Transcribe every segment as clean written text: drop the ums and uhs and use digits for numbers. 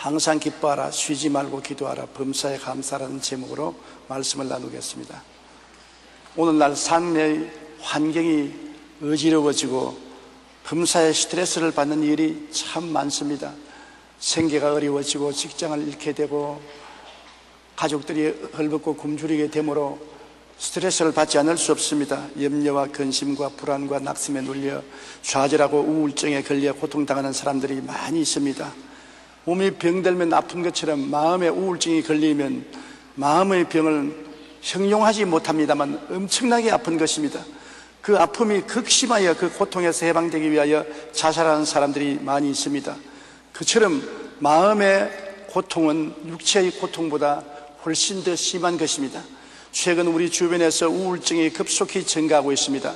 항상 기뻐하라, 쉬지 말고 기도하라, 범사에 감사라는 제목으로 말씀을 나누겠습니다. 오늘날 삶의 환경이 어지러워지고 범사에 스트레스를 받는 일이 참 많습니다. 생계가 어려워지고 직장을 잃게 되고 가족들이 헐벗고 굶주리게 되므로 스트레스를 받지 않을 수 없습니다. 염려와 근심과 불안과 낙심에 눌려 좌절하고 우울증에 걸려 고통당하는 사람들이 많이 있습니다. 몸이 병들면 아픈 것처럼 마음에 우울증이 걸리면 마음의 병을 형용하지 못합니다만 엄청나게 아픈 것입니다. 그 아픔이 극심하여 그 고통에서 해방되기 위하여 자살하는 사람들이 많이 있습니다. 그처럼 마음의 고통은 육체의 고통보다 훨씬 더 심한 것입니다. 최근 우리 주변에서 우울증이 급속히 증가하고 있습니다.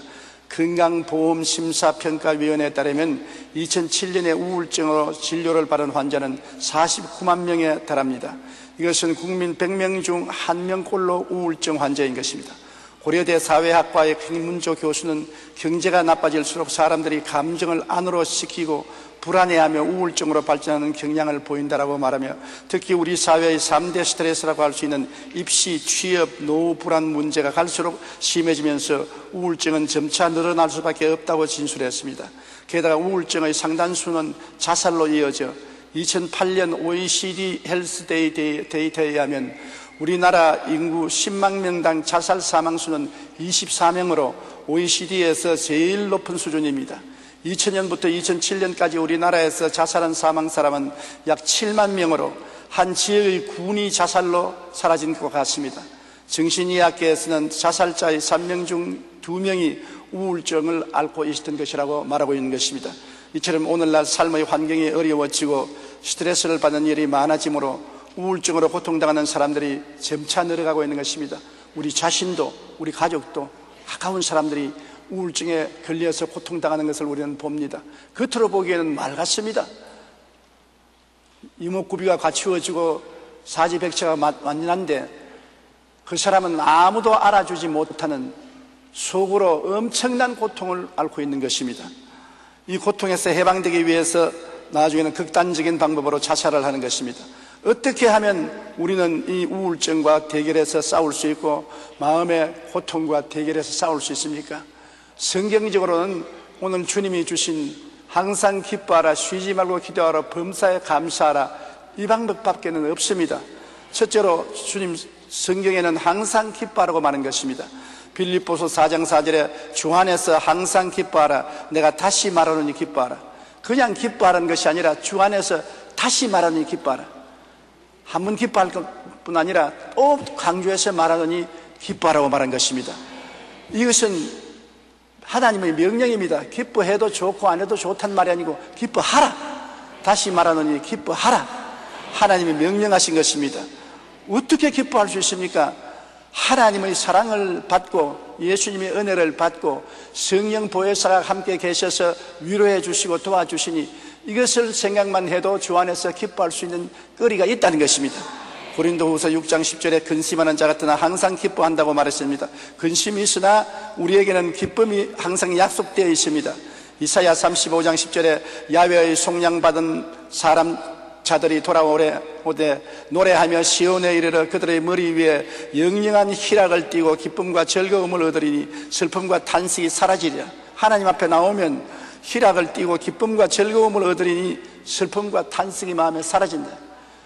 건강보험심사평가위원회에 따르면 2007년에 우울증으로 진료를 받은 환자는 49만 명에 달합니다. 이것은 국민 100명 중 1명꼴로 우울증 환자인 것입니다. 고려대 사회학과의 김문조 교수는 경제가 나빠질수록 사람들이 감정을 안으로 시키고 불안해하며 우울증으로 발전하는 경향을 보인다라고 말하며, 특히 우리 사회의 3대 스트레스라고 할 수 있는 입시, 취업, 노후, 불안 문제가 갈수록 심해지면서 우울증은 점차 늘어날 수밖에 없다고 진술했습니다. 게다가 우울증의 상당수는 자살로 이어져 2008년 OECD 헬스 데이터에 의하면 우리나라 인구 10만 명당 자살 사망수는 24명으로 OECD에서 제일 높은 수준입니다. 2000년부터 2007년까지 우리나라에서 자살한 사망 사람은 약 7만 명으로 한 지역의 군이 자살로 사라진 것 같습니다. 정신의학계에서는 자살자의 3명 중 2명이 우울증을 앓고 있었던 것이라고 말하고 있는 것입니다. 이처럼 오늘날 삶의 환경이 어려워지고 스트레스를 받는 일이 많아지므로 우울증으로 고통당하는 사람들이 점차 늘어가고 있는 것입니다. 우리 자신도 우리 가족도 가까운 사람들이 우울증에 걸려서 고통당하는 것을 우리는 봅니다. 겉으로 보기에는 맑았습니다. 이목구비가 갖추어지고 사지백체가 완전한데 그 사람은 아무도 알아주지 못하는 속으로 엄청난 고통을 앓고 있는 것입니다. 이 고통에서 해방되기 위해서 나중에는 극단적인 방법으로 자살을 하는 것입니다. 어떻게 하면 우리는 이 우울증과 대결해서 싸울 수 있고 마음의 고통과 대결해서 싸울 수 있습니까? 성경적으로는 오늘 주님이 주신 항상 기뻐하라, 쉬지 말고 기도하라, 범사에 감사하라, 이 방법밖에는 없습니다. 첫째로 주님 성경에는 항상 기뻐하라고 말한 것입니다. 빌립보서 4장 4절에 주 안에서 항상 기뻐하라, 내가 다시 말하노니 기뻐하라. 그냥 기뻐하라는 것이 아니라 주 안에서 다시 말하노니 기뻐하라. 한 번 기뻐할 것뿐 아니라 또 강조해서 말하더니 기뻐하라고 말한 것입니다. 이것은 하나님의 명령입니다. 기뻐해도 좋고 안 해도 좋단 말이 아니고 기뻐하라. 다시 말하더니 기뻐하라. 하나님이 명령하신 것입니다. 어떻게 기뻐할 수 있습니까? 하나님의 사랑을 받고 예수님의 은혜를 받고 성령 보혜사가 함께 계셔서 위로해 주시고 도와주시니 이것을 생각만 해도 주 안에서 기뻐할 수 있는 거리가 있다는 것입니다. 고린도후서 6장 10절에 근심하는 자 같으나 항상 기뻐한다고 말했습니다. 근심이 있으나 우리에게는 기쁨이 항상 약속되어 있습니다. 이사야 35장 10절에 야훼의 속량받은 사람 자들이 돌아오되 노래하며 시온에 이르러 그들의 머리 위에 영영한 희락을 띠고 기쁨과 즐거움을 얻으리니 슬픔과 탄식이 사라지리라. 하나님 앞에 나오면 희락을 띠고 기쁨과 즐거움을 얻으리니 슬픔과 탄식이 마음에 사라진다.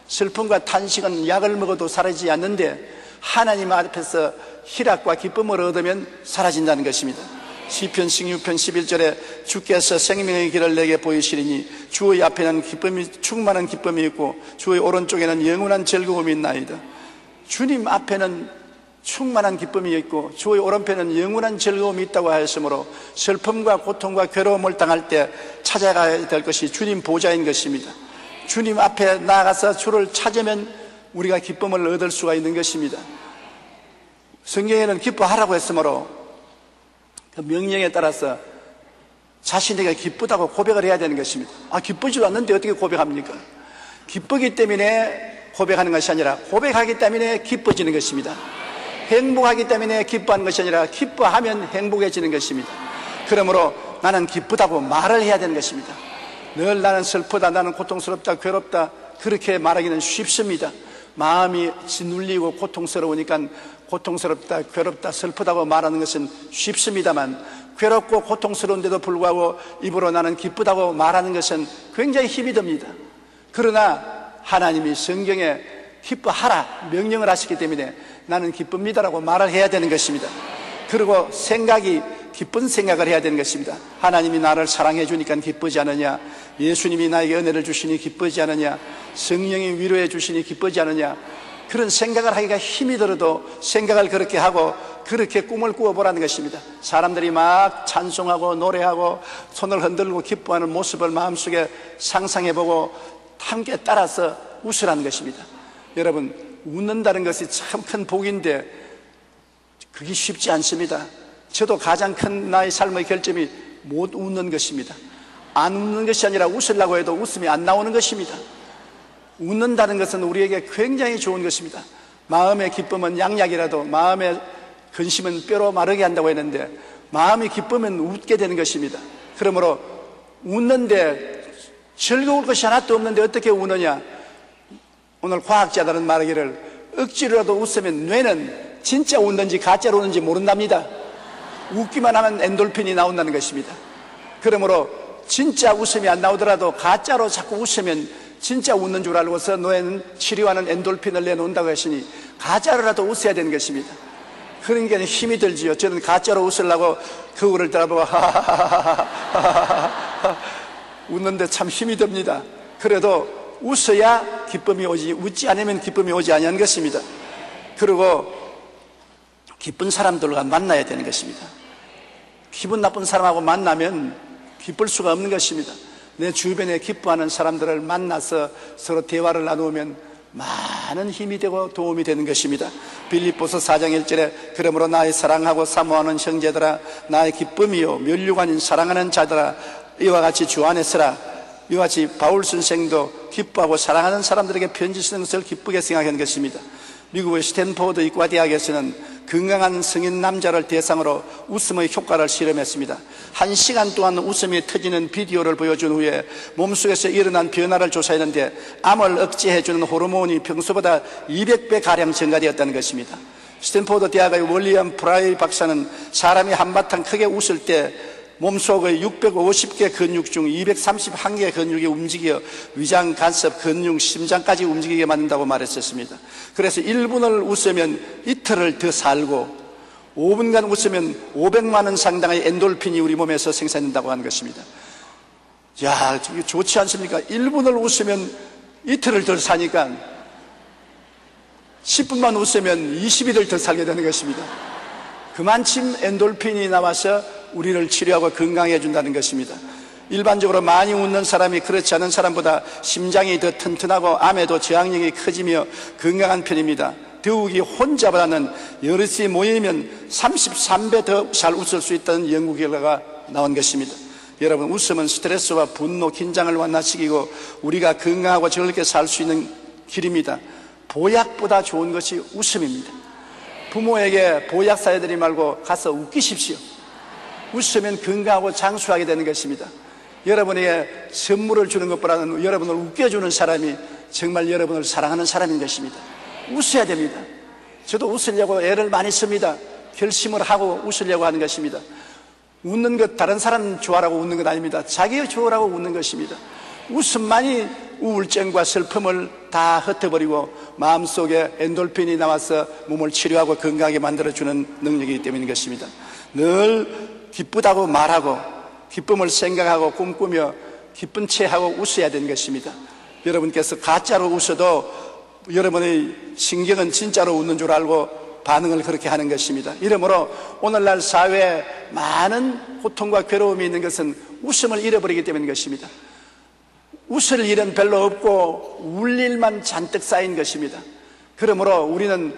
슬픔과 탄식은 약을 먹어도 사라지지 않는데 하나님 앞에서 희락과 기쁨을 얻으면 사라진다는 것입니다. 시편 16편 11절에 주께서 생명의 길을 내게 보이시리니 주의 앞에는 기쁨이 충만한 기쁨이 있고 주의 오른쪽에는 영원한 즐거움이 있나이다. 주님 앞에는 충만한 기쁨이 있고 주의 오른편에는 영원한 즐거움이 있다고 하였으므로 슬픔과 고통과 괴로움을 당할 때 찾아가야 될 것이 주님 보좌인 것입니다. 주님 앞에 나아가서 주를 찾으면 우리가 기쁨을 얻을 수가 있는 것입니다. 성경에는 기뻐하라고 했으므로 그 명령에 따라서 자신에게 기쁘다고 고백을 해야 되는 것입니다. 기쁘지도 않는데 어떻게 고백합니까? 기쁘기 때문에 고백하는 것이 아니라 고백하기 때문에 기뻐지는 것입니다. 행복하기 때문에 기뻐하는 것이 아니라 기뻐하면 행복해지는 것입니다. 그러므로 나는 기쁘다고 말을 해야 되는 것입니다. 늘 나는 슬프다, 나는 고통스럽다, 괴롭다, 그렇게 말하기는 쉽습니다. 마음이 짓눌리고 고통스러우니까 고통스럽다, 괴롭다, 슬프다고 말하는 것은 쉽습니다만, 괴롭고 고통스러운데도 불구하고 입으로 나는 기쁘다고 말하는 것은 굉장히 힘이 듭니다. 그러나 하나님이 성경에 기뻐하라 명령을 하셨기 때문에 나는 기쁩니다라고 말을 해야 되는 것입니다. 그리고 생각이 기쁜 생각을 해야 되는 것입니다. 하나님이 나를 사랑해 주니까 기쁘지 않느냐, 예수님이 나에게 은혜를 주시니 기쁘지 않느냐, 성령이 위로해 주시니 기쁘지 않느냐, 그런 생각을 하기가 힘이 들어도 생각을 그렇게 하고 그렇게 꿈을 꾸어보라는 것입니다. 사람들이 막 찬송하고 노래하고 손을 흔들고 기뻐하는 모습을 마음속에 상상해보고 함께 따라서 웃으라는 것입니다. 여러분, 웃는다는 것이 참 큰 복인데 그게 쉽지 않습니다. 저도 가장 큰 나의 삶의 결점이 못 웃는 것입니다. 안 웃는 것이 아니라 웃으려고 해도 웃음이 안 나오는 것입니다. 웃는다는 것은 우리에게 굉장히 좋은 것입니다. 마음의 기쁨은 양약이라도 마음의 근심은 뼈로 마르게 한다고 했는데, 마음이 기쁘면 웃게 되는 것입니다. 그러므로 웃는데 즐거울 것이 하나도 없는데 어떻게 우느냐? 오늘 과학자들은 말하기를 억지로라도 웃으면 뇌는 진짜 웃는지 가짜로 웃는지 모른답니다. 웃기만 하면 엔돌핀이 나온다는 것입니다. 그러므로 진짜 웃음이 안 나오더라도 가짜로 자꾸 웃으면 진짜 웃는 줄 알고서 뇌는 치료하는 엔돌핀을 내놓는다고 하시니 가짜로라도 웃어야 되는 것입니다. 그러니까 힘이 들지요. 저는 가짜로 웃으려고 거울을 따라보고 하하하하하 웃는데 참 힘이 듭니다. 그래도 웃어야 기쁨이 오지, 웃지 않으면 기쁨이 오지 아니하는 것입니다. 그리고 기쁜 사람들과 만나야 되는 것입니다. 기분 나쁜 사람하고 만나면 기쁠 수가 없는 것입니다. 내 주변에 기뻐하는 사람들을 만나서 서로 대화를 나누면 많은 힘이 되고 도움이 되는 것입니다. 빌립보서 4장 1절에 그러므로 나의 사랑하고 사모하는 형제들아, 나의 기쁨이요 면류관인 사랑하는 자들아, 이와 같이 주 안에 서라. 이와 같이 바울 선생도 기뻐하고 사랑하는 사람들에게 편지 쓰는 것을 기쁘게 생각하는 것입니다. 미국의 스탠포드 의과 대학에서는 건강한 성인 남자를 대상으로 웃음의 효과를 실험했습니다. 1시간 동안 웃음이 터지는 비디오를 보여준 후에 몸속에서 일어난 변화를 조사했는데 암을 억제해주는 호르몬이 평소보다 200배 가량 증가되었다는 것입니다. 스탠포드 대학의 월리엄 프라이 박사는 사람이 한바탕 크게 웃을 때 몸속의 650개 근육 중 231개 근육이 움직여 위장, 간섭, 근육, 심장까지 움직이게 만든다고 말했었습니다. 그래서 1분을 웃으면 이틀을 더 살고 5분간 웃으면 500만 원 상당의 엔돌핀이 우리 몸에서 생산된다고 하는 것입니다. 야, 좋지 않습니까? 1분을 웃으면 이틀을 더 사니까 10분만 웃으면 20일을 더 살게 되는 것입니다. 그만큼 엔돌핀이 나와서 우리를 치료하고 건강해 준다는 것입니다. 일반적으로 많이 웃는 사람이 그렇지 않은 사람보다 심장이 더 튼튼하고 암에도 저항력이 커지며 건강한 편입니다. 더욱이 혼자보다는 여럿이 모이면 33배 더 잘 웃을 수 있다는 연구 결과가 나온 것입니다. 여러분, 웃음은 스트레스와 분노, 긴장을 완화시키고 우리가 건강하고 즐겁게 살 수 있는 길입니다. 보약보다 좋은 것이 웃음입니다. 부모에게 보약 사야되지 말고 가서 웃기십시오. 웃으면 건강하고 장수하게 되는 것입니다. 여러분에게 선물을 주는 것보다는 여러분을 웃겨주는 사람이 정말 여러분을 사랑하는 사람인 것입니다. 웃어야 됩니다. 저도 웃으려고 애를 많이 씁니다. 결심을 하고 웃으려고 하는 것입니다. 웃는 것, 다른 사람 좋아라고 웃는 것 아닙니다. 자기 좋으라고 웃는 것입니다. 웃음만이 우울증과 슬픔을 다 흩어버리고 마음속에 엔돌핀이 나와서 몸을 치료하고 건강하게 만들어주는 능력이기 때문인 것입니다. 늘 기쁘다고 말하고 기쁨을 생각하고 꿈꾸며 기쁜 채 하고 웃어야 되는 것입니다. 여러분께서 가짜로 웃어도 여러분의 신경은 진짜로 웃는 줄 알고 반응을 그렇게 하는 것입니다. 이러므로 오늘날 사회에 많은 고통과 괴로움이 있는 것은 웃음을 잃어버리기 때문인 것입니다. 웃을 일은 별로 없고 울 일만 잔뜩 쌓인 것입니다. 그러므로 우리는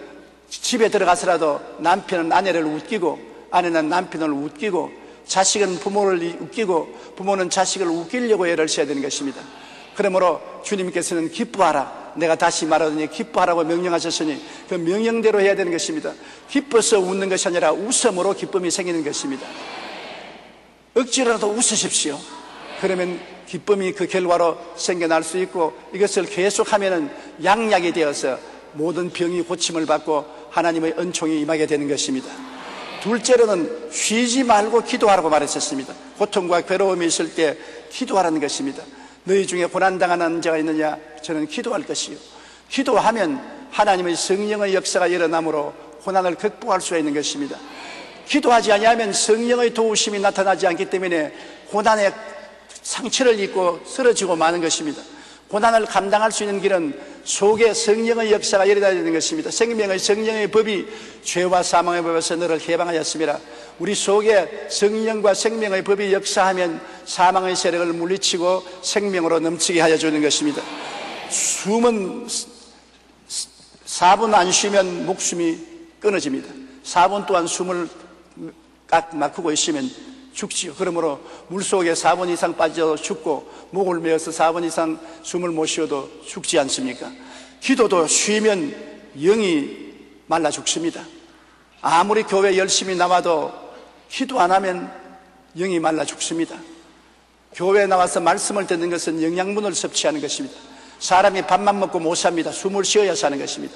집에 들어가서라도 남편은 아내를 웃기고 아내는 남편을 웃기고 자식은 부모를 웃기고 부모는 자식을 웃기려고 애를 써야 되는 것입니다. 그러므로 주님께서는 기뻐하라, 내가 다시 말하더니 기뻐하라고 명령하셨으니 그 명령대로 해야 되는 것입니다. 기뻐서 웃는 것이 아니라 웃음으로 기쁨이 생기는 것입니다. 억지로라도 웃으십시오. 그러면 기쁨이 그 결과로 생겨날 수 있고, 이것을 계속하면은 양약이 되어서 모든 병이 고침을 받고 하나님의 은총이 임하게 되는 것입니다. 둘째로는 쉬지 말고 기도하라고 말했었습니다. 고통과 괴로움이 있을 때 기도하라는 것입니다. 너희 중에 고난당하는 자가 있느냐? 저는 기도할 것이요. 기도하면 하나님의 성령의 역사가 일어나므로 고난을 극복할 수가 있는 것입니다. 기도하지 아니하면 성령의 도우심이 나타나지 않기 때문에 고난의 상처를 입고 쓰러지고 마는 것입니다. 고난을 감당할 수 있는 길은 속에 성령의 역사가 일어나야 되는 것입니다. 생명의 성령의 법이 죄와 사망의 법에서 너를 해방하였습니다. 우리 속에 성령과 생명의 법이 역사하면 사망의 세력을 물리치고 생명으로 넘치게 하여 주는 것입니다. 숨은 4분 안 쉬면 목숨이 끊어집니다. 4분 동안 숨을 꽉 막히고 있으면 죽지요. 그러므로 물속에 4분 이상 빠져 죽고 목을 메어서 4분 이상 숨을 못 쉬어도 죽지 않습니까? 기도도 쉬면 영이 말라 죽습니다. 아무리 교회 열심히 나와도 기도 안 하면 영이 말라 죽습니다. 교회에 나와서 말씀을 듣는 것은 영양분을 섭취하는 것입니다. 사람이 밥만 먹고 못 삽니다. 숨을 쉬어야 사는 것입니다.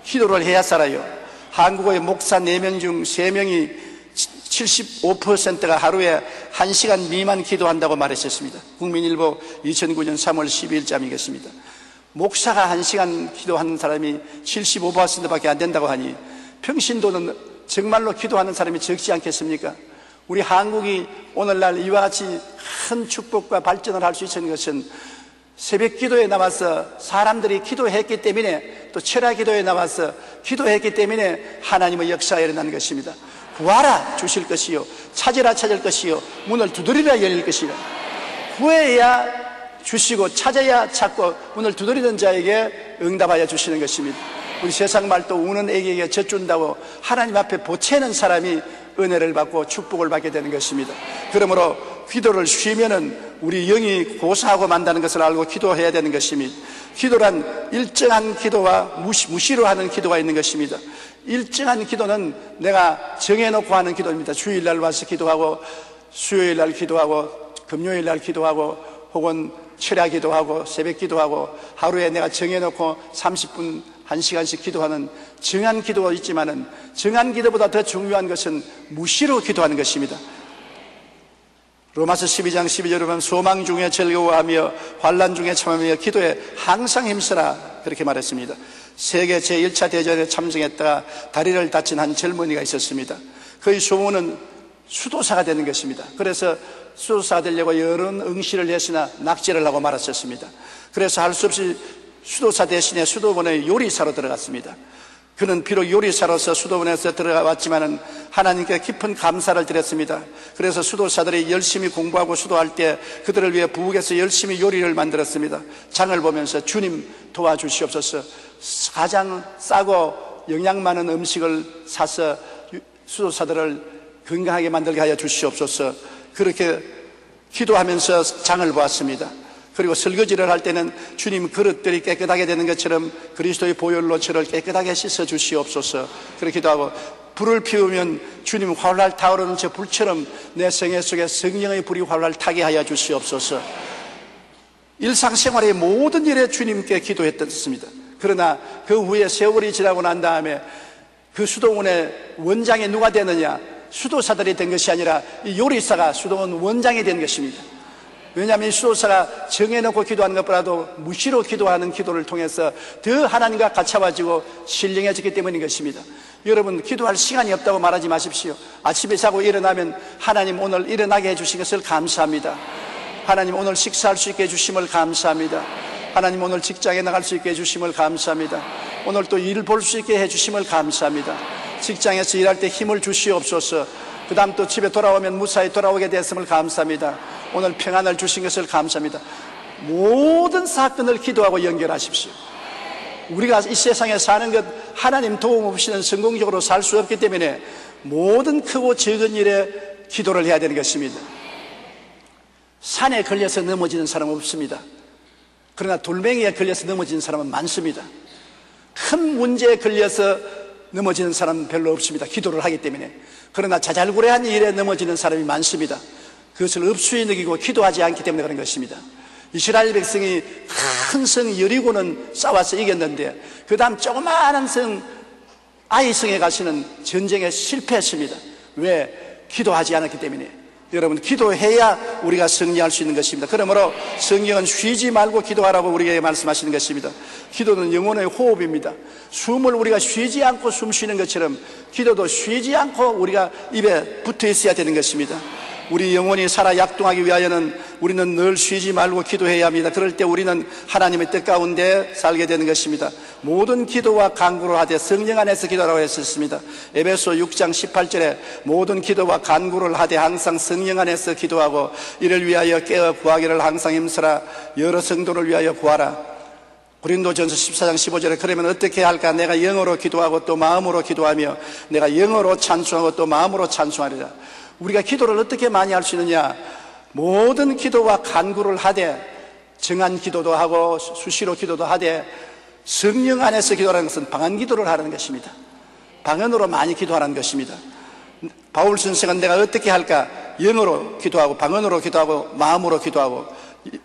기도를 해야 살아요. 한국의 목사 4명 중 3명이 75%가 하루에 1시간 미만 기도한다고 말했었습니다. 국민일보 2009년 3월 12일자이겠습니다. 목사가 1시간 기도하는 사람이 75%밖에 안 된다고 하니 평신도는 정말로 기도하는 사람이 적지 않겠습니까? 우리 한국이 오늘날 이와 같이 큰 축복과 발전을 할 수 있는 것은 새벽 기도에 나와서 사람들이 기도했기 때문에, 또 철야 기도에 나와서 기도했기 때문에 하나님의 역사가 일어난 것입니다. 구하라 주실 것이요, 찾으라 찾을 것이요, 문을 두드리라 열릴 것이라. 구해야 주시고 찾아야 찾고 문을 두드리는 자에게 응답하여 주시는 것입니다. 우리 세상 말도 우는 애기에게 젖준다고 하나님 앞에 보채는 사람이 은혜를 받고 축복을 받게 되는 것입니다. 그러므로 기도를 쉬면은 우리 영이 고사하고 만다는 것을 알고 기도해야 되는 것입니다. 기도란 일정한 기도와 무시로 하는 기도가 있는 것입니다. 일정한 기도는 내가 정해놓고 하는 기도입니다. 주일날 와서 기도하고, 수요일날 기도하고, 금요일날 기도하고, 혹은 철야 기도하고, 새벽 기도하고, 하루에 내가 정해놓고 30분 1시간씩 기도하는 정한 기도가 있지만은, 정한 기도보다 더 중요한 것은 무시로 기도하는 것입니다. 로마서 12장 12절에 보면 소망 중에 즐거워하며 환난 중에 참으며 기도에 항상 힘쓰라, 그렇게 말했습니다. 세계 제1차 대전에 참석했다가 다리를 다친 한 젊은이가 있었습니다. 그의 소원은 수도사가 되는 것입니다. 그래서 수도사가 되려고 여러 응시를 했으나 낙제를 하고 말았었습니다. 그래서 할 수 없이 수도사 대신에 수도원의 요리사로 들어갔습니다. 그는 비록 요리사로서 수도원에서 들어갔지만은 하나님께 깊은 감사를 드렸습니다. 그래서 수도사들이 열심히 공부하고 수도할 때 그들을 위해 부엌에서 열심히 요리를 만들었습니다. 장을 보면서 주님 도와주시옵소서, 가장 싸고 영양 많은 음식을 사서 수도사들을 건강하게 만들게 하여 주시옵소서, 그렇게 기도하면서 장을 보았습니다. 그리고 설거지를 할 때는 주님 그릇들이 깨끗하게 되는 것처럼 그리스도의 보혈로 저를 깨끗하게 씻어 주시옵소서, 그렇기도 하고, 불을 피우면 주님 활활 타오르는 저 불처럼 내 생애 속에 성령의 불이 활활 타게 하여 주시옵소서. 일상생활의 모든 일에 주님께 기도했었습니다. 그러나 그 후에 세월이 지나고 난 다음에 그 수도원의 원장이 누가 되느냐? 수도사들이 된 것이 아니라 이 요리사가 수도원 원장이 된 것입니다. 왜냐하면 이 수도사가 정해놓고 기도하는 것보다도 무시로 기도하는 기도를 통해서 더 하나님과 가까워지고 신령해졌기 때문인 것입니다. 여러분, 기도할 시간이 없다고 말하지 마십시오. 아침에 자고 일어나면 하나님 오늘 일어나게 해주신 것을 감사합니다. 하나님 오늘 식사할 수 있게 해주심을 감사합니다. 하나님 오늘 직장에 나갈 수 있게 해주심을 감사합니다. 오늘 또 일 볼 수 있게 해주심을 감사합니다. 직장에서 일할 때 힘을 주시옵소서. 그 다음 또 집에 돌아오면 무사히 돌아오게 됐음을 감사합니다. 오늘 평안을 주신 것을 감사합니다. 모든 사건을 기도하고 연결하십시오. 우리가 이 세상에 사는 것 하나님 도움 없이는 성공적으로 살 수 없기 때문에 모든 크고 적은 일에 기도를 해야 되는 것입니다. 산에 걸려서 넘어지는 사람은 없습니다. 그러나 돌멩이에 걸려서 넘어지는 사람은 많습니다. 큰 문제에 걸려서 넘어지는 사람은 별로 없습니다. 기도를 하기 때문에. 그러나 자잘구레한 일에 넘어지는 사람이 많습니다. 그것을 업수에 느끼고 기도하지 않기 때문에 그런 것입니다. 이스라엘 백성이 큰 성 여리고는 싸워서 이겼는데 그 다음 조그마한 성 아이성에 가시는 전쟁에 실패했습니다. 왜? 기도하지 않았기 때문에. 여러분, 기도해야 우리가 승리할 수 있는 것입니다. 그러므로 성경은 쉬지 말고 기도하라고 우리에게 말씀하시는 것입니다. 기도는 영혼의 호흡입니다. 숨을 우리가 쉬지 않고 숨 쉬는 것처럼 기도도 쉬지 않고 우리가 입에 붙어 있어야 되는 것입니다. 우리 영혼이 살아 약동하기 위하여는 우리는 늘 쉬지 말고 기도해야 합니다. 그럴 때 우리는 하나님의 뜻 가운데 살게 되는 것입니다. 모든 기도와 간구를 하되 성령 안에서 기도하라고 했었습니다. 에베소 6장 18절에 모든 기도와 간구를 하되 항상 성령 안에서 기도하고 이를 위하여 깨어 구하기를 항상 힘쓰라. 여러 성도를 위하여 구하라. 고린도전서 14장 15절에 그러면 어떻게 할까? 내가 영어로 기도하고 또 마음으로 기도하며 내가 영어로 찬송하고 또 마음으로 찬송하리라. 우리가 기도를 어떻게 많이 할 수 있느냐? 모든 기도와 간구를 하되 정한 기도도 하고 수시로 기도도 하되 성령 안에서 기도하는 것은 방언 기도를 하는 것입니다. 방언으로 많이 기도하는 것입니다. 바울 선생은 내가 어떻게 할까? 영어로 기도하고 방언으로 기도하고 마음으로 기도하고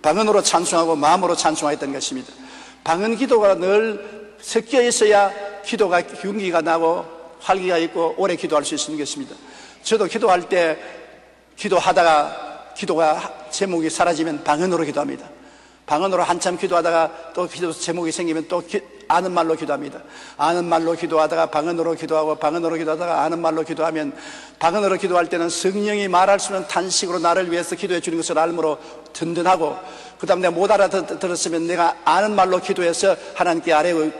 방언으로 찬송하고 마음으로 찬송하였던 것입니다. 방언 기도가 늘 섞여 있어야 기도가 윤기가 나고 활기가 있고 오래 기도할 수 있는 것입니다. 저도 기도할 때 기도하다가 기도가 제목이 사라지면 방언으로 기도합니다. 방언으로 한참 기도하다가 또 기도 제목이 생기면 또 아는 말로 기도합니다. 아는 말로 기도하다가 방언으로 기도하고 방언으로 기도하다가 아는 말로 기도하면 방언으로 기도할 때는 성령이 말할 수 없는 탄식으로 나를 위해서 기도해 주는 것을 알므로 든든하고 그 다음 내가 못 알아들었으면 내가 아는 말로 기도해서 하나님께 아뢰고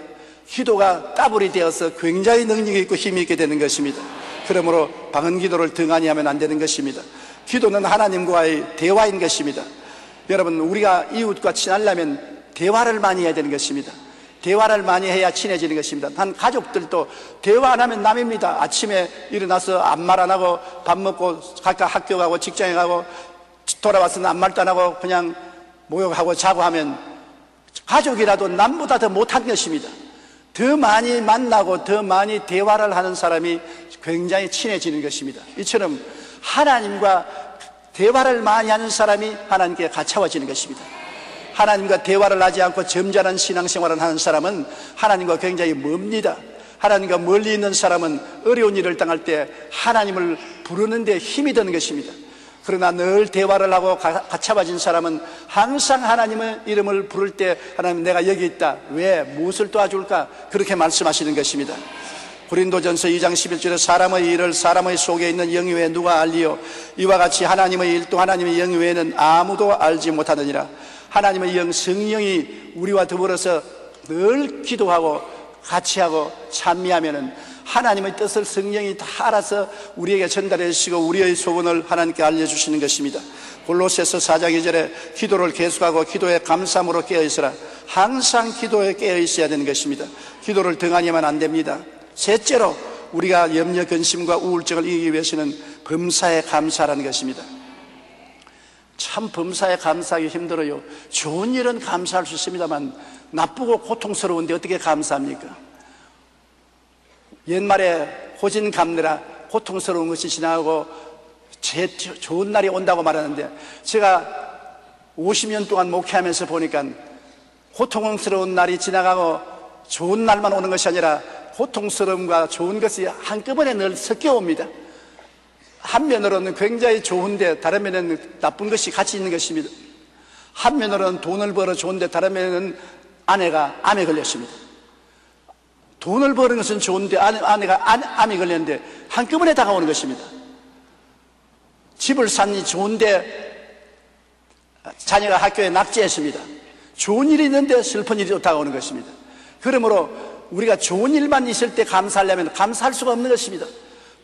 기도가 따블이 되어서 굉장히 능력이 있고 힘이 있게 되는 것입니다. 그러므로 방언 기도를 등한히 하면 안 되는 것입니다. 기도는 하나님과의 대화인 것입니다. 여러분, 우리가 이웃과 친하려면 대화를 많이 해야 되는 것입니다. 대화를 많이 해야 친해지는 것입니다. 단 가족들도 대화 안 하면 남입니다. 아침에 일어나서 아무 말 안 하고 밥 먹고 각각 학교 가고 직장에 가고 돌아와서는 아무 말도 안 하고 그냥 모욕하고 자고 하면 가족이라도 남보다 더 못한 것입니다. 더 많이 만나고 더 많이 대화를 하는 사람이 굉장히 친해지는 것입니다. 이처럼 하나님과 대화를 많이 하는 사람이 하나님께 가까워지는 것입니다. 하나님과 대화를 하지 않고 점잖은 신앙생활을 하는 사람은 하나님과 굉장히 멉니다. 하나님과 멀리 있는 사람은 어려운 일을 당할 때 하나님을 부르는 데 힘이 드는 것입니다. 그러나 늘 대화를 하고 가까워진 사람은 항상 하나님의 이름을 부를 때 하나님 내가 여기 있다. 왜? 무엇을 도와줄까? 그렇게 말씀하시는 것입니다. 고린도전서 2장 11절에 사람의 일을 사람의 속에 있는 영 외에 누가 알리요? 이와 같이 하나님의 일도 하나님의 영 외에는 아무도 알지 못하느니라. 하나님의 영 성령이 우리와 더불어서 늘 기도하고 같이 하고 찬미하면은 하나님의 뜻을 성령이 다 알아서 우리에게 전달해 주시고 우리의 소원을 하나님께 알려주시는 것입니다. 골로새서 4장 2절에 기도를 계속하고 기도에 감사함으로 깨어있으라. 항상 기도에 깨어있어야 되는 것입니다. 기도를 등한히만 안 됩니다. 셋째로 우리가 염려, 근심과 우울증을 이기기 위해서는 범사에 감사하라는 것입니다. 참 범사에 감사하기 힘들어요. 좋은 일은 감사할 수 있습니다만 나쁘고 고통스러운데 어떻게 감사합니까? 옛말에 호진감래라 고통스러운 것이 지나가고 좋은 날이 온다고 말하는데 제가 50년 동안 목회하면서 보니까 고통스러운 날이 지나가고 좋은 날만 오는 것이 아니라 고통스러움과 좋은 것이 한꺼번에 늘 섞여 옵니다. 한면으로는 굉장히 좋은데 다른 면에는 나쁜 것이 같이 있는 것입니다. 한면으로는 돈을 벌어 좋은데 다른 면에는 아내가 암에 걸렸습니다. 돈을 버는 것은 좋은데 아내가 암에 걸렸는데 한꺼번에 다가오는 것입니다. 집을 샀니 좋은데 자녀가 학교에 낙제했습니다. 좋은 일이 있는데 슬픈 일이 또 다가오는 것입니다. 그러므로 우리가 좋은 일만 있을 때 감사하려면 감사할 수가 없는 것입니다.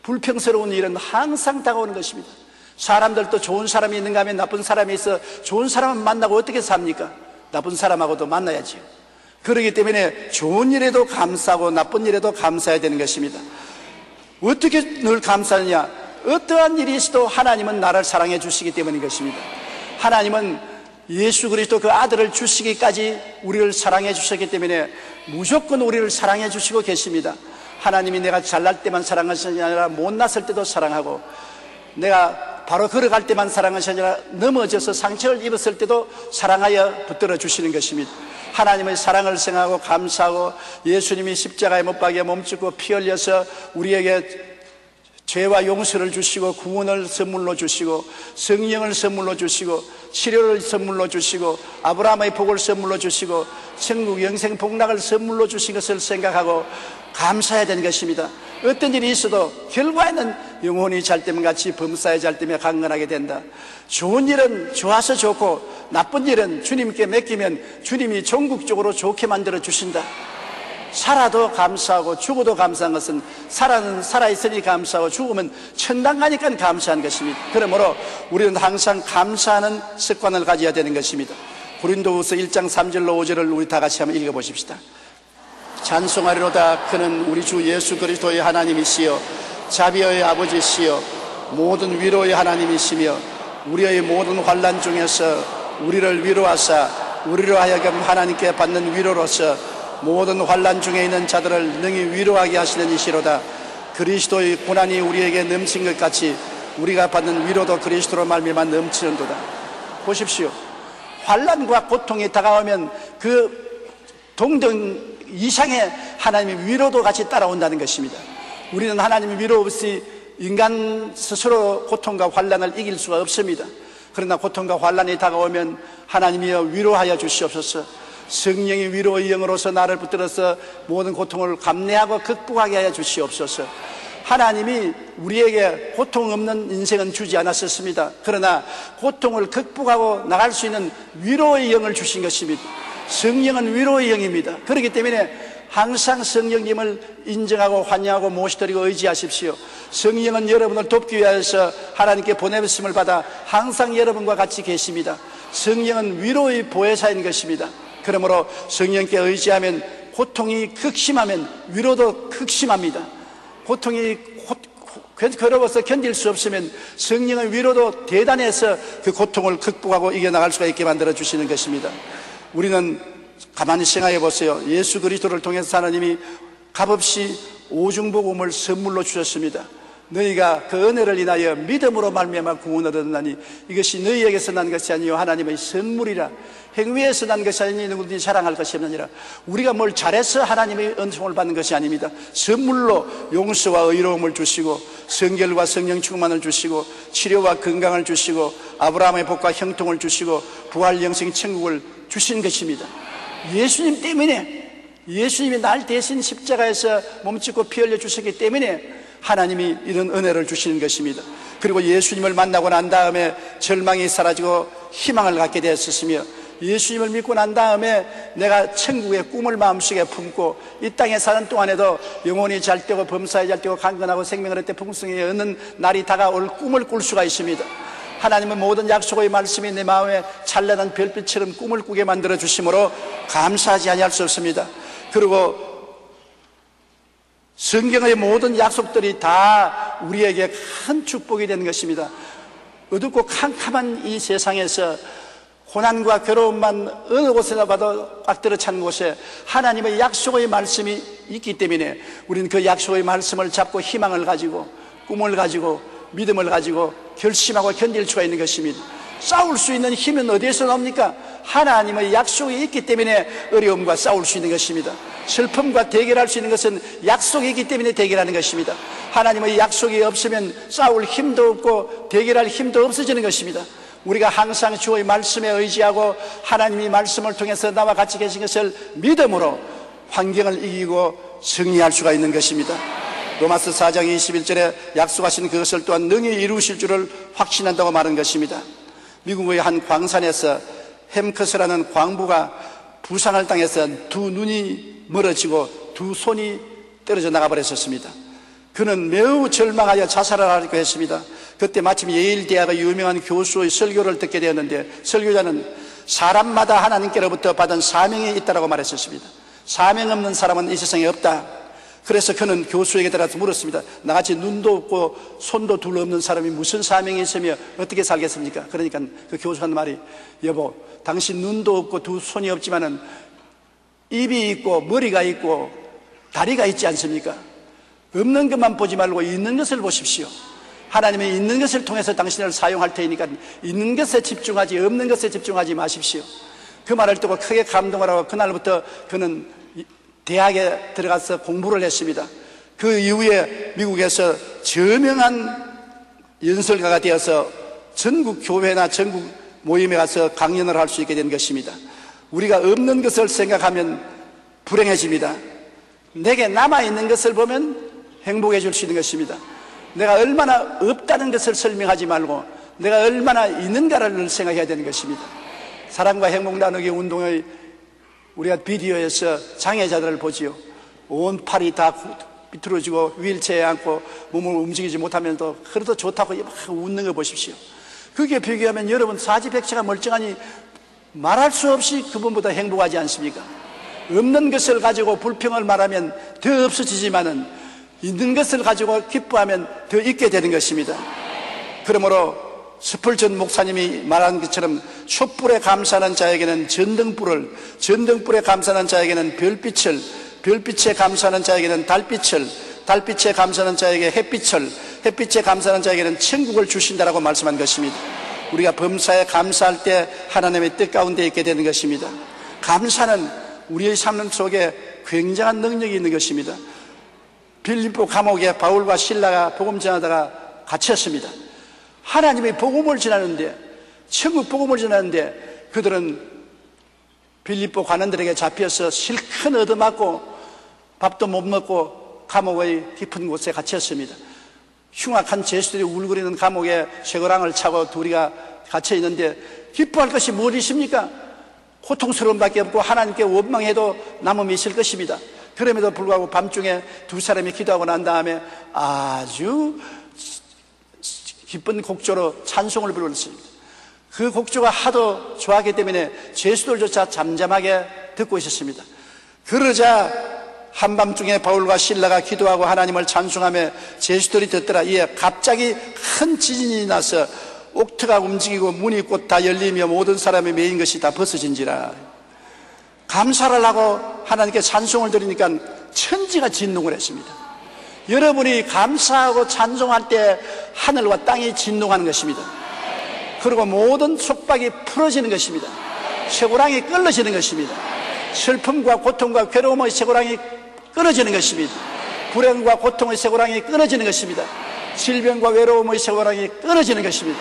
불평스러운 일은 항상 다가오는 것입니다. 사람들도 좋은 사람이 있는가 하면 나쁜 사람이 있어 좋은 사람을 만나고 어떻게 삽니까? 나쁜 사람하고도 만나야지요. 그렇기 때문에 좋은 일에도 감사하고 나쁜 일에도 감사해야 되는 것입니다. 어떻게 늘 감사하느냐? 어떠한 일이 있어도 하나님은 나를 사랑해 주시기 때문인 것입니다. 하나님은 예수 그리스도 그 아들을 주시기까지 우리를 사랑해 주셨기 때문에 무조건 우리를 사랑해 주시고 계십니다. 하나님이 내가 잘날 때만 사랑하시는 게 아니라 못났을 때도 사랑하고 내가 바로 걸어갈 때만 사랑하시 아니라 넘어져서 상처를 입었을 때도 사랑하여 붙들어 주시는 것입니다. 하나님의 사랑을 생각하고 감사하고 예수님이 십자가에 못 박여 몸짓고 피 흘려서 우리에게 죄와 용서를 주시고 구원을 선물로 주시고 성령을 선물로 주시고 치료를 선물로 주시고 아브라함의 복을 선물로 주시고 천국 영생 복락을 선물로 주신 것을 생각하고 감사해야 되는 것입니다. 어떤 일이 있어도 결과에는 영혼이 잘되면 같이 범사에 잘되면 강건하게 된다. 좋은 일은 좋아서 좋고 나쁜 일은 주님께 맡기면 주님이 전국적으로 좋게 만들어 주신다. 살아도 감사하고 죽어도 감사한 것은 살아있으니 감사하고 죽으면 천당 가니까 감사한 것입니다. 그러므로 우리는 항상 감사하는 습관을 가져야 되는 것입니다. 고린도후서 1장 3절로 5절을 우리 다 같이 한번 읽어보십시다. 찬송하리로다. 그는 우리 주 예수 그리스도의 하나님이시여 자비의 아버지시여 모든 위로의 하나님이시며 우리의 모든 환난 중에서 우리를 위로하사 우리로 하여금 하나님께 받는 위로로서 모든 환난 중에 있는 자들을 능히 위로하게 하시는 이시로다. 그리스도의 고난이 우리에게 넘친 것 같이 우리가 받는 위로도 그리스도로 말미암아 넘치는도다. 보십시오. 환난과 고통이 다가오면 그 동등 이상의 하나님의 위로도 같이 따라온다는 것입니다. 우리는 하나님의 위로 없이 인간 스스로 고통과 환난을 이길 수가 없습니다. 그러나 고통과 환난이 다가오면 하나님이여 위로하여 주시옵소서. 성령의 위로의 영으로서 나를 붙들어서 모든 고통을 감내하고 극복하게 하여 주시옵소서. 하나님이 우리에게 고통 없는 인생은 주지 않았었습니다. 그러나 고통을 극복하고 나갈 수 있는 위로의 영을 주신 것입니다. 성령은 위로의 영입니다. 그렇기 때문에 항상 성령님을 인정하고 환영하고 모시드리고 의지하십시오. 성령은 여러분을 돕기 위해서 하나님께 보내심을 받아 항상 여러분과 같이 계십니다. 성령은 위로의 보혜사인 것입니다. 그러므로 성령께 의지하면 고통이 극심하면 위로도 극심합니다. 고통이 괴로워서 견딜 수 없으면 성령의 위로도 대단해서 그 고통을 극복하고 이겨나갈 수가 있게 만들어 주시는 것입니다. 우리는 가만히 생각해 보세요. 예수 그리스도를 통해서 하나님이 값없이 오중복음을 선물로 주셨습니다. 너희가 그 은혜를 인하여 믿음으로 말미암아 구원을 얻었나니 이것이 너희에게서 난 것이 아니요 하나님의 선물이라. 행위에서 난 것이 아니니 누구든지 자랑할 것이 없느니라. 우리가 뭘 잘해서 하나님의 은총을 받는 것이 아닙니다. 선물로 용서와 의로움을 주시고 성결과 성령 충만을 주시고 치료와 건강을 주시고 아브라함의 복과 형통을 주시고 부활 영생 천국을 주신 것입니다. 예수님 때문에, 예수님이 날 대신 십자가에서 몸짓고 피 흘려 주셨기 때문에 하나님이 이런 은혜를 주시는 것입니다. 그리고 예수님을 만나고 난 다음에 절망이 사라지고 희망을 갖게 되었으며 예수님을 믿고 난 다음에 내가 천국의 꿈을 마음속에 품고 이 땅에 사는 동안에도 영혼이 잘되고 범사에 잘되고 강건하고 생명을 얻되 풍성히 얻는 날이 다가올 꿈을 꿀 수가 있습니다. 하나님은 모든 약속의 말씀이 내 마음에 찬란한 별빛처럼 꿈을 꾸게 만들어 주심으로 감사하지 아니할 수 없습니다. 그리고 성경의 모든 약속들이 다 우리에게 큰 축복이 되는 것입니다. 어둡고 캄캄한 이 세상에서 고난과 괴로움만 어느 곳에나 봐도 꽉 들어찬 곳에 하나님의 약속의 말씀이 있기 때문에 우리는 그 약속의 말씀을 잡고 희망을 가지고 꿈을 가지고 믿음을 가지고 결심하고 견딜 수가 있는 것입니다. 싸울 수 있는 힘은 어디에서 나옵니까? 하나님의 약속이 있기 때문에 어려움과 싸울 수 있는 것입니다. 슬픔과 대결할 수 있는 것은 약속이 있기 때문에 대결하는 것입니다. 하나님의 약속이 없으면 싸울 힘도 없고 대결할 힘도 없어지는 것입니다. 우리가 항상 주의 말씀에 의지하고 하나님이 말씀을 통해서 나와 같이 계신 것을 믿음으로 환경을 이기고 승리할 수가 있는 것입니다. 로마서 4장 21절에 약속하신 그것을 또한 능히 이루실 줄을 확신한다고 말한 것입니다. 미국의 한 광산에서 햄커스라는 광부가 부상을 당해서 두 눈이 멀어지고 두 손이 떨어져 나가버렸었습니다. 그는 매우 절망하여 자살을 하려고 했습니다. 그때 마침 예일대학의 유명한 교수의 설교를 듣게 되었는데 설교자는 사람마다 하나님께로부터 받은 사명이 있다고 말했었습니다. 사명 없는 사람은 이 세상에 없다. 그래서 그는 교수에게 들어가서 물었습니다. 나같이 눈도 없고 손도 둘 없는 사람이 무슨 사명이 있으며 어떻게 살겠습니까? 그러니까 그 교수가 하는 말이, 여보, 당신 눈도 없고 두 손이 없지만은 입이 있고 머리가 있고 다리가 있지 않습니까? 없는 것만 보지 말고 있는 것을 보십시오. 하나님이 있는 것을 통해서 당신을 사용할 테니까 있는 것에 집중하지 없는 것에 집중하지 마십시오. 그 말을 듣고 크게 감동을 하고 그날부터 그는 대학에 들어가서 공부를 했습니다. 그 이후에 미국에서 저명한 연설가가 되어서 전국 교회나 전국 모임에 가서 강연을 할 수 있게 된 것입니다. 우리가 없는 것을 생각하면 불행해집니다. 내게 남아있는 것을 보면 행복해질 수 있는 것입니다. 내가 얼마나 없다는 것을 설명하지 말고 내가 얼마나 있는가를 생각해야 되는 것입니다. 사랑과 행복 나누기 운동의 우리가 비디오에서 장애자들을 보지요. 온 팔이 다 비틀어지고 휠체어에 앉고 몸을 움직이지 못하면서 그래도 좋다고 막 웃는 거 보십시오. 그게 비교하면 여러분 사지백체가 멀쩡하니 말할 수 없이 그분보다 행복하지 않습니까? 없는 것을 가지고 불평을 말하면 더 없어지지만은 있는 것을 가지고 기뻐하면 더 있게 되는 것입니다. 그러므로 스펄전 목사님이 말한 것처럼 촛불에 감사하는 자에게는 전등불에 감사하는 자에게는 별빛을, 별빛에 감사하는 자에게는 달빛을, 달빛에 감사하는 자에게 햇빛을, 햇빛에 감사하는 자에게는 천국을 주신다라고 말씀한 것입니다. 우리가 범사에 감사할 때 하나님의 뜻 가운데 있게 되는 것입니다. 감사는 우리의 삶 속에 굉장한 능력이 있는 것입니다. 빌립보 감옥에 바울과 실라가 복음 전하다가 갇혔습니다. 하나님의 복음을 전하는데, 천국 복음을 전하는데 그들은 빌립보 관원들에게 잡혀서 실컷 얻어맞고 밥도 못 먹고 감옥의 깊은 곳에 갇혔습니다. 흉악한 죄수들이 울거리는 감옥에 쇠고랑을 차고 둘이가 갇혀 있는데 기뻐할 것이 무엇이십니까? 고통스러움 밖에 없고 하나님께 원망해도 남음이 있을 것입니다. 그럼에도 불구하고 밤중에 두 사람이 기도하고 난 다음에 아주 기쁜 곡조로 찬송을 부르었습니다. 그 곡조가 하도 좋아하기 때문에 죄수들조차 잠잠하게 듣고 있었습니다. 그러자 한밤중에 바울과 실라가 기도하고 하나님을 찬송하며 죄수들이 듣더라. 이에 갑자기 큰 지진이 나서 옥토가 움직이고 문이 곧 다 열리며 모든 사람이 메인 것이 다 벗어진지라. 감사를 하고 하나님께 찬송을 드리니까 천지가 진동을 했습니다. 여러분이 감사하고 찬송할 때 하늘과 땅이 진동하는 것입니다. 그리고 모든 속박이 풀어지는 것입니다. 쇠고랑이 끊어지는 것입니다. 슬픔과 고통과 괴로움의 쇠고랑이 끊어지는 것입니다. 불행과 고통의 쇠고랑이 끊어지는 것입니다. 질병과 외로움의 쇠고랑이 끊어지는 것입니다.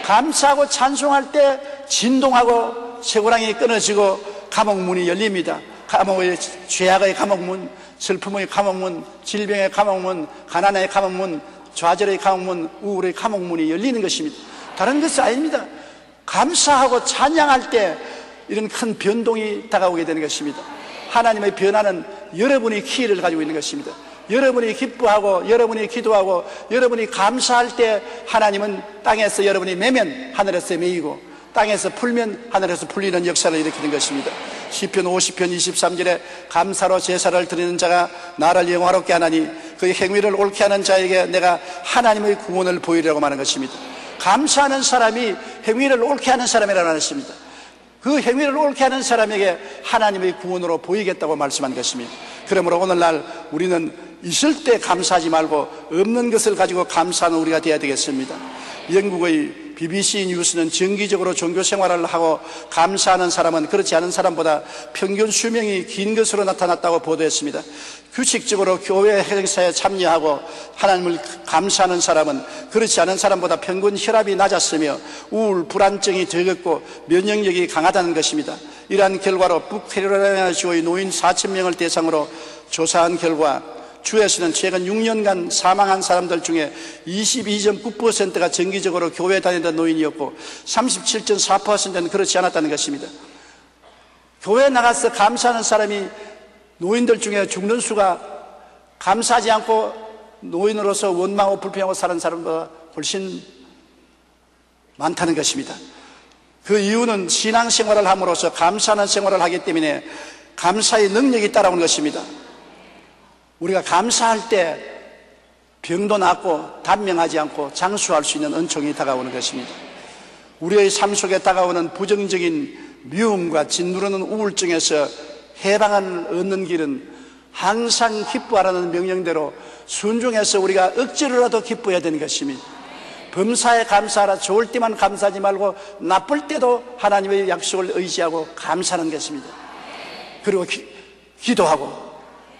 감사하고 찬송할 때 진동하고 쇠고랑이 끊어지고 감옥문이 열립니다. 감옥의 죄악의 감옥문, 슬픔의 감옥문, 질병의 감옥문, 가난의 감옥문, 좌절의 감옥문, 우울의 감옥문이 열리는 것입니다. 다른 것이 아닙니다. 감사하고 찬양할 때 이런 큰 변동이 다가오게 되는 것입니다. 하나님의 변화는 여러분이 키를 가지고 있는 것입니다. 여러분이 기뻐하고 여러분이 기도하고 여러분이 감사할 때 하나님은 땅에서 여러분이 매면 하늘에서 매이고 땅에서 풀면 하늘에서 풀리는 역사를 일으키는 것입니다. 시편 50편 23절에 감사로 제사를 드리는 자가 나를 영화롭게 하나니 그의 행위를 옳게 하는 자에게 내가 하나님의 구원을 보이려고 하는 것입니다. 감사하는 사람이 행위를 옳게 하는 사람이라는 것입니다. 그 행위를 옳게 하는 사람에게 하나님의 구원으로 보이겠다고 말씀한 것입니다. 그러므로 오늘날 우리는 있을 때 감사하지 말고 없는 것을 가지고 감사하는 우리가 되어야 되겠습니다. 영국의 BBC 뉴스는 정기적으로 종교 생활을 하고 감사하는 사람은 그렇지 않은 사람보다 평균 수명이 긴 것으로 나타났다고 보도했습니다. 규칙적으로 교회 행사에 참여하고 하나님을 감사하는 사람은 그렇지 않은 사람보다 평균 혈압이 낮았으며 우울, 불안증이 적었고 면역력이 강하다는 것입니다. 이러한 결과로 북캐롤라이나주의 노인 4,000명을 대상으로 조사한 결과 주에서는 최근 6년간 사망한 사람들 중에 22.9%가 정기적으로 교회 다니던 노인이었고 37.4%는 그렇지 않았다는 것입니다. 교회에 나가서 감사하는 사람이 노인들 중에 죽는 수가 감사하지 않고 노인으로서 원망하고 불평하고 사는 사람보다 훨씬 많다는 것입니다. 그 이유는 신앙생활을 함으로써 감사하는 생활을 하기 때문에 감사의 능력이 따라오는 것입니다. 우리가 감사할 때 병도 낫고 단명하지 않고 장수할 수 있는 은총이 다가오는 것입니다. 우리의 삶 속에 다가오는 부정적인 미움과 짓누르는 우울증에서 해방을 얻는 길은 항상 기뻐하라는 명령대로 순종해서 우리가 억지로라도 기뻐해야 되는 것입니다. 범사에 감사하라. 좋을 때만 감사하지 말고 나쁠 때도 하나님의 약속을 의지하고 감사하는 것입니다. 그리고 기도하고,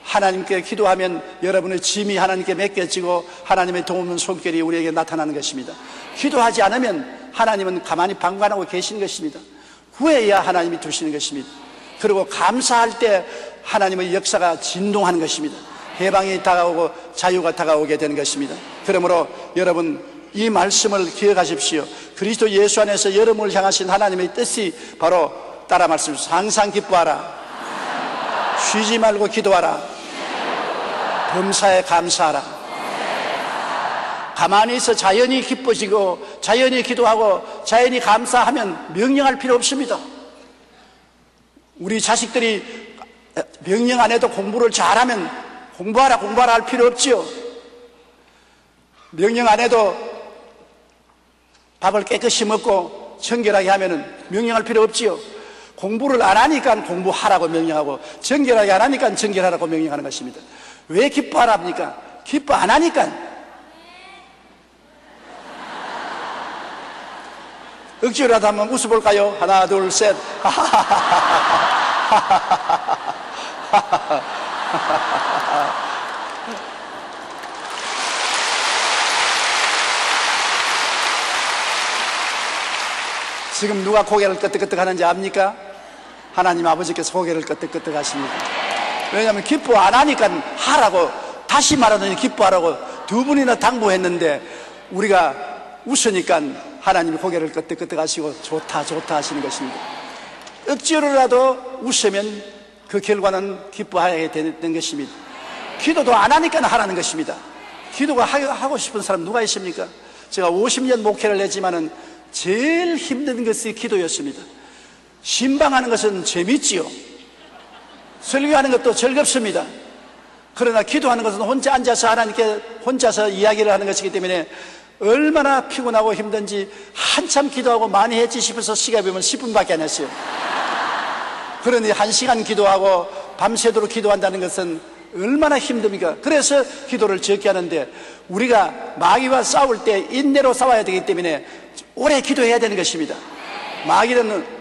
하나님께 기도하면 여러분의 짐이 하나님께 맡겨지고 하나님의 도움은 손길이 우리에게 나타나는 것입니다. 기도하지 않으면 하나님은 가만히 방관하고 계시는 것입니다. 구해야 하나님이 두시는 것입니다. 그리고 감사할 때 하나님의 역사가 진동하는 것입니다. 해방이 다가오고 자유가 다가오게 되는 것입니다. 그러므로 여러분, 이 말씀을 기억하십시오. 그리스도 예수 안에서 여러분을 향하신 하나님의 뜻이 바로 따라 말씀하십시오. 항상 기뻐하라. 쉬지 말고 기도하라. 범사에 감사하라. 가만히 있어 자연히 기뻐지고 자연히 기도하고 자연히 감사하면 명령할 필요 없습니다. 우리 자식들이 명령 안 해도 공부를 잘하면 공부하라 할 필요 없지요. 명령 안 해도 밥을 깨끗이 먹고 정결하게 하면 명령할 필요 없지요. 공부를 안 하니까 공부하라고 명령하고 정결하게 안 하니까 정결하라고 명령하는 것입니다. 왜 기뻐하라 합니까? 기뻐 안 하니까. 억지로라도 한번 웃어볼까요? 하나 둘 셋. 지금 누가 고개를 끄덕끄덕 하는지 압니까? 하나님 아버지께서 고개를 끄덕끄덕 하십니다. 왜냐하면 기뻐 안 하니까 하라고, 다시 말하더니 기뻐하라고 두 분이나 당부했는데 우리가 웃으니까 하나님이 고개를 끄덕끄덕 하시고 좋다 하시는 것입니다. 억지로라도 웃으면 그 결과는 기뻐하게 되는 것입니다. 기도도 안 하니까 하라는 것입니다. 기도가 하고 싶은 사람 누가 있습니까? 제가 50년 목회를 했지만은 제일 힘든 것이 기도였습니다. 신방하는 것은 재밌지요. 설교하는 것도 즐겁습니다. 그러나 기도하는 것은 혼자 앉아서 하나님께 혼자서 이야기를 하는 것이기 때문에 얼마나 피곤하고 힘든지 한참 기도하고 많이 했지 싶어서 시간이 보면 10분밖에 안 했어요. 그러니 1시간 기도하고 밤새도록 기도한다는 것은 얼마나 힘듭니까? 그래서 기도를 적게 하는데 우리가 마귀와 싸울 때 인내로 싸워야 되기 때문에 오래 기도해야 되는 것입니다. 마귀는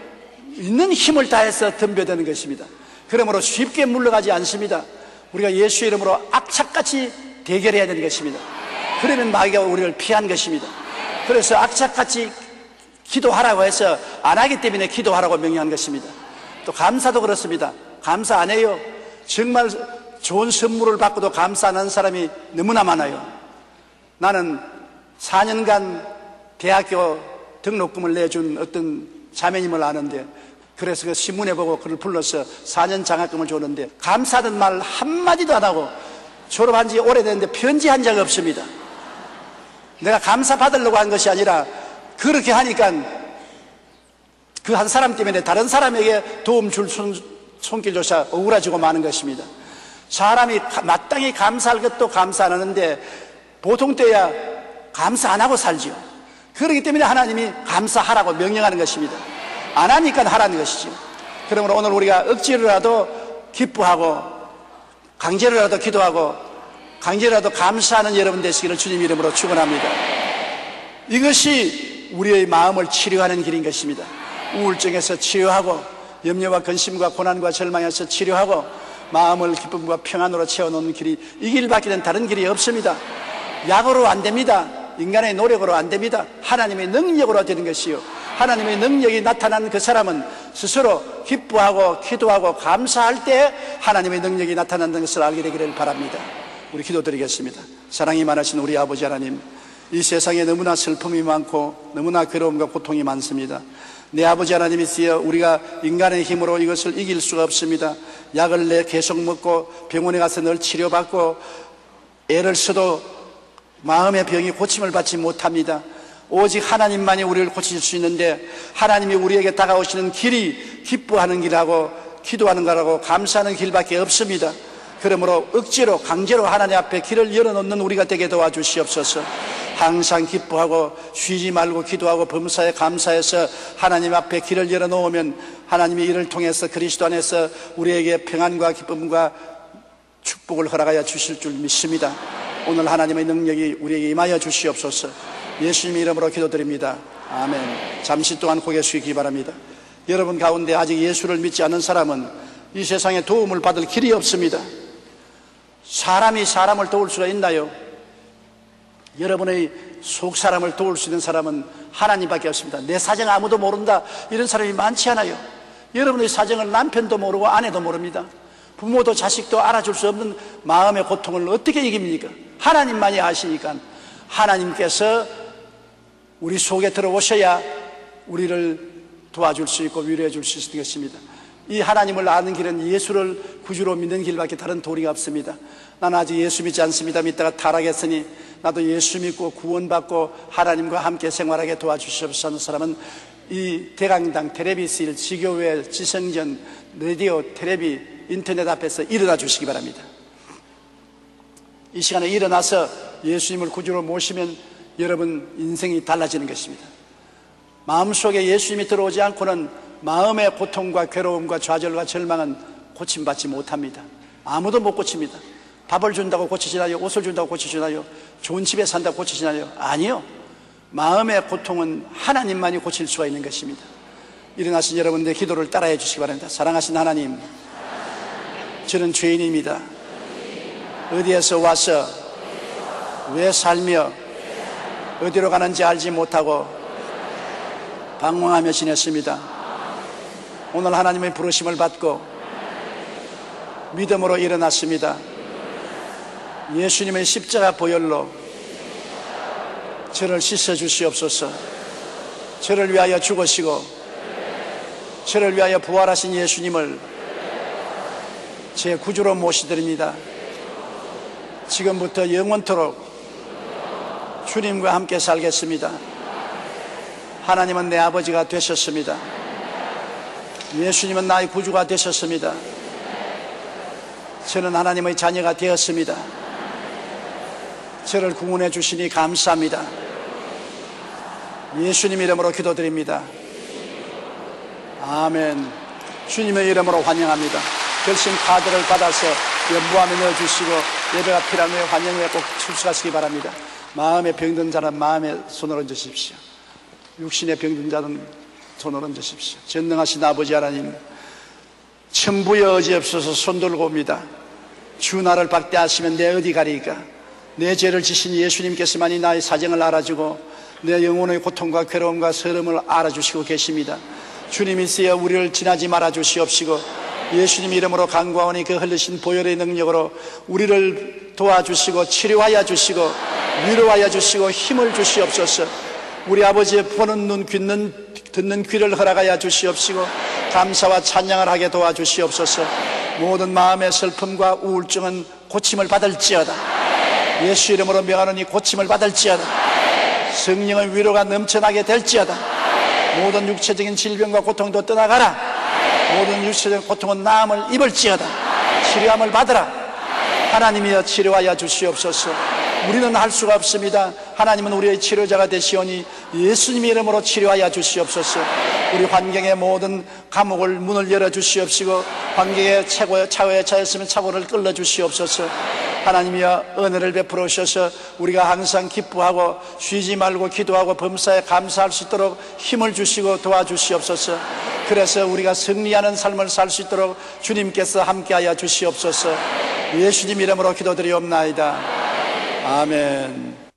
있는 힘을 다해서 덤벼드는 것입니다. 그러므로 쉽게 물러가지 않습니다. 우리가 예수 이름으로 악착같이 대결해야 되는 것입니다. 그러면 마귀가 우리를 피한 것입니다. 그래서 악착같이 기도하라고 해서 안 하기 때문에 기도하라고 명령한 것입니다. 또 감사도 그렇습니다. 감사 안 해요. 정말 좋은 선물을 받고도 감사 안 하는 사람이 너무나 많아요. 나는 4년간 대학교 등록금을 내준 어떤 자매님을 아는데, 그래서 그 신문에 보고 그를 불러서 4년 장학금을 줬는데 감사하는 말 한마디도 안 하고 졸업한 지 오래됐는데 편지한 적 없습니다. 내가 감사 받으려고 한 것이 아니라 그렇게 하니까 그 한 사람 때문에 다른 사람에게 도움 줄 손길조차 억울해지고 마는 것입니다. 사람이 마땅히 감사할 것도 감사 안 하는데 보통 때야 감사 안 하고 살지요. 그렇기 때문에 하나님이 감사하라고 명령하는 것입니다. 안 하니까 하라는 것이죠. 그러므로 오늘 우리가 억지로라도 기뻐하고 강제로라도 기도하고 강제로라도 감사하는 여러분 되시기를 주님 이름으로 축원합니다. 이것이 우리의 마음을 치료하는 길인 것입니다. 우울증에서 치료하고 염려와 근심과 고난과 절망에서 치료하고 마음을 기쁨과 평안으로 채워놓는 길이, 이 길밖에는 다른 길이 없습니다. 약으로 안 됩니다. 인간의 노력으로 안 됩니다. 하나님의 능력으로 되는 것이요, 하나님의 능력이 나타나는 그 사람은 스스로 기뻐하고 기도하고 감사할 때 하나님의 능력이 나타난다는 것을 알게 되기를 바랍니다. 우리 기도드리겠습니다. 사랑이 많으신 우리 아버지 하나님, 이 세상에 너무나 슬픔이 많고 너무나 괴로움과 고통이 많습니다. 내 아버지 하나님이시여, 우리가 인간의 힘으로 이것을 이길 수가 없습니다. 약을 계속 먹고 병원에 가서 늘 치료받고 애를 써도 마음의 병이 고침을 받지 못합니다. 오직 하나님만이 우리를 고치실 수 있는데, 하나님이 우리에게 다가오시는 길이 기뻐하는 길하고 기도하는 거라고 감사하는 길밖에 없습니다. 그러므로 억지로 강제로 하나님 앞에 길을 열어놓는 우리가 되게 도와주시옵소서. 항상 기뻐하고 쉬지 말고 기도하고 범사에 감사해서 하나님 앞에 길을 열어놓으면 하나님이 이를 통해서 그리스도 안에서 우리에게 평안과 기쁨과 축복을 허락하여 주실 줄 믿습니다. 오늘 하나님의 능력이 우리에게 임하여 주시옵소서. 예수님 이름으로 기도드립니다. 아멘. 잠시 동안 고개 숙이기 바랍니다. 여러분 가운데 아직 예수를 믿지 않는 사람은 이 세상에 도움을 받을 길이 없습니다. 사람이 사람을 도울 수가 있나요? 여러분의 속 사람을 도울 수 있는 사람은 하나님밖에 없습니다. 내 사정 아무도 모른다, 이런 사람이 많지 않아요. 여러분의 사정을 남편도 모르고 아내도 모릅니다. 부모도 자식도 알아줄 수 없는 마음의 고통을 어떻게 이깁니까? 하나님만이 아시니까 하나님께서 우리 속에 들어오셔야 우리를 도와줄 수 있고 위로해 줄 수 있는 것입니다. 이 하나님을 아는 길은 예수를 구주로 믿는 길밖에 다른 도리가 없습니다. 나는 아직 예수 믿지 않습니다. 믿다가 타락했으니 나도 예수 믿고 구원받고 하나님과 함께 생활하게 도와주시옵소서 하는 사람은 이 대강당, 텔레비실, 지교회, 지성전, 라디오, 텔레비, 인터넷 앞에서 일어나 주시기 바랍니다. 이 시간에 일어나서 예수님을 구주로 모시면 여러분 인생이 달라지는 것입니다. 마음속에 예수님이 들어오지 않고는 마음의 고통과 괴로움과 좌절과 절망은 고침받지 못합니다. 아무도 못 고칩니다. 밥을 준다고 고치시나요? 옷을 준다고 고치시나요? 좋은 집에 산다고 고치시나요? 아니요. 마음의 고통은 하나님만이 고칠 수가 있는 것입니다. 일어나신 여러분들의 기도를 따라해 주시기 바랍니다. 사랑하신 하나님, 저는 죄인입니다. 어디에서 와서 왜 살며 어디로 가는지 알지 못하고 방황하며 지냈습니다. 오늘 하나님의 부르심을 받고 믿음으로 일어났습니다. 예수님의 십자가 보혈로 저를 씻어 주시옵소서. 저를 위하여 죽으시고 저를 위하여 부활하신 예수님을 제 구주로 모시드립니다. 지금부터 영원토록 주님과 함께 살겠습니다. 하나님은 내 아버지가 되셨습니다. 예수님은 나의 구주가 되셨습니다. 저는 하나님의 자녀가 되었습니다. 저를 구원해 주시니 감사합니다. 예수님 이름으로 기도드립니다. 아멘. 주님의 이름으로 환영합니다. 결심 카드를 받아서 연부함에 넣어주시고 예배가 필요한 후에 환영회 꼭 출석하시기 바랍니다. 마음에 병든 자는 마음에 손을 얹으십시오. 육신의 병든 자는 손을 얹으십시오. 전능하신 아버지 하나님, 천부의 의지 없어서 손 들고 옵니다. 주 나를 박대하시면 내 어디 가리까? 내 죄를 지신 예수님께서만이 나의 사정을 알아주고 내 영혼의 고통과 괴로움과 서름을 알아주시고 계십니다. 주님 있으여 우리를 지나지 말아 주시옵시고 예수님 이름으로 간구하오니 그 흘리신 보혈의 능력으로 우리를 도와주시고 치료하여 주시고 위로하여 주시고 힘을 주시옵소서. 우리 아버지의 보는 눈, 듣는 귀를 허락하여 주시옵시고 감사와 찬양을 하게 도와주시옵소서. 모든 마음의 슬픔과 우울증은 고침을 받을지어다. 예수 이름으로 명하노니 고침을 받을지어다. 성령의 위로가 넘쳐나게 될지어다. 모든 육체적인 질병과 고통도 떠나가라. 모든 육체적인 고통은 나음을 입을지어다. 치료함을 받으라. 하나님이여 치료하여 주시옵소서. 우리는 할 수가 없습니다. 하나님은 우리의 치료자가 되시오니 예수님 이름으로 치료하여 주시옵소서. 우리 환경의 모든 감옥을 문을 열어 주시옵시고 환경에 차고에 차였으면 차고를 끌어 주시옵소서. 하나님이여 은혜를 베풀어 주셔서 우리가 항상 기뻐하고 쉬지 말고 기도하고 범사에 감사할 수 있도록 힘을 주시고 도와주시옵소서. 그래서 우리가 승리하는 삶을 살 수 있도록 주님께서 함께하여 주시옵소서. 예수님 이름으로 기도드리옵나이다. 아멘.